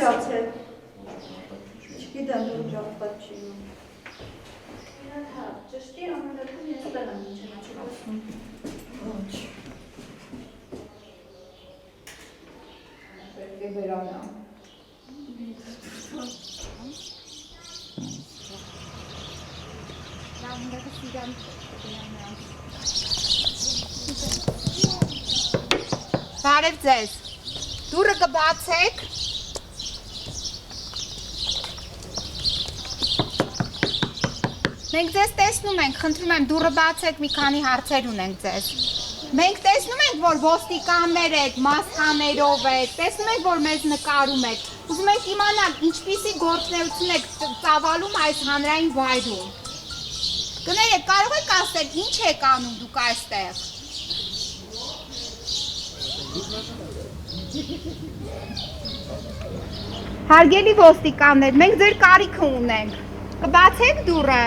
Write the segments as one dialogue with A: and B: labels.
A: ջացել։ Չգիտեմ, դու ջացված չի։
B: Հա, ճշտի ամենական ես տեղ եմ ինչեն ասում։
A: Ոչ։ Պետք է վերանամ։
C: Բարև ձեզ, դուրը կբացեք, մենք ձեզ տեսնում ենք, խնդրում եմ դուրը բացեք, մի քանի հարցեր ունենք ձեզ, մենք տեսնում ենք, որ ոստիկաններ եք, մասկաներով եք, տեսնում ենք, որ մեզ նկարում եք, ուզում ենք իմանալ, ինչպիսի գործունեություն եք ծավալում այս հանրային վայրում, կներեք, կարող եք ասել, ինչ եք անում դուք այստեղ։ Հարգելի ոստիկաններ, մենք ձեր կարիքը ունենք, կբացեք դուռը,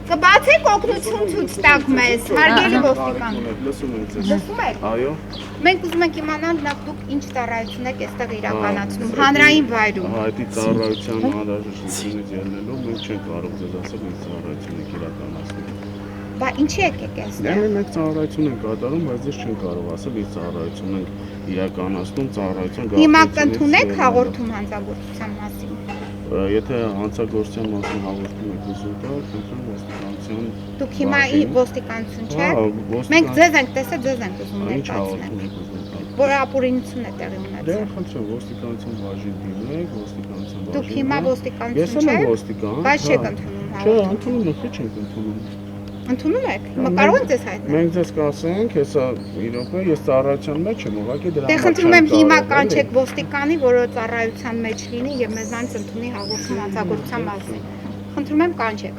C: կբացեք օգնություն ցույց տաք մեզ, հարգելի ոստիկաններ, լսում եք,
D: այո,
C: մենք ուզում ենք իմանալ լավ դուք ինչ ծառայություն եք այստեղ իրականացնում, հանրային վայրում։
D: Այդ ծառայության անհրաժեշտությունից ելնելով մենք չենք կարող ձեզ ասել ինչ ծառայություն եք իրականացնում։
C: Բա ինչի եկեք այստեղ։
D: Մենք ծառայություն ենք կատարում, բայց ձեզ չենք կարող ասել ինչ ծառայություն ենք իրականացնում, ծառայություն
C: Հիմա կընդունեք հաղորդում հանցագործության մասին։
D: Եթե հանցագործության մասին հաղորդում եք ուզում տալ, խնդրում ոստիկանության։
C: Դուք հիմա ոստիկանություն չեք։ Մենք ձեզ ենք տեսել, ձեզ ենք ուզում ներկայացնել։ Որ ապօրինություն է տեղի ունեցել։
D: Դե խնդրեմ ոստիկանության բաժին դիմեք, ոստիկանության բաժին։
C: Դուք հիմա ոստիկանություն
D: Ես եմ ոստիկան։
C: Բայց չեք ընդունում
D: Չէ, ընդունում եք, ինչ եք ընդունում։
C: Ընդունում եք։ Հիմա կարող եք ձեզ հայտնել։
D: Մենք ձեզ կասենք, հեսա իրոք ես ծառայության մեջ եմ, ուղղակի դրա
C: Դե խնդրում եմ հիմա կանչեք ոստիկանի, որը ծառայության մեջ լինի եւ մեզանից ընդունի հաղորդում հանցագործության մասին։ Խնդրում եմ կանչեք։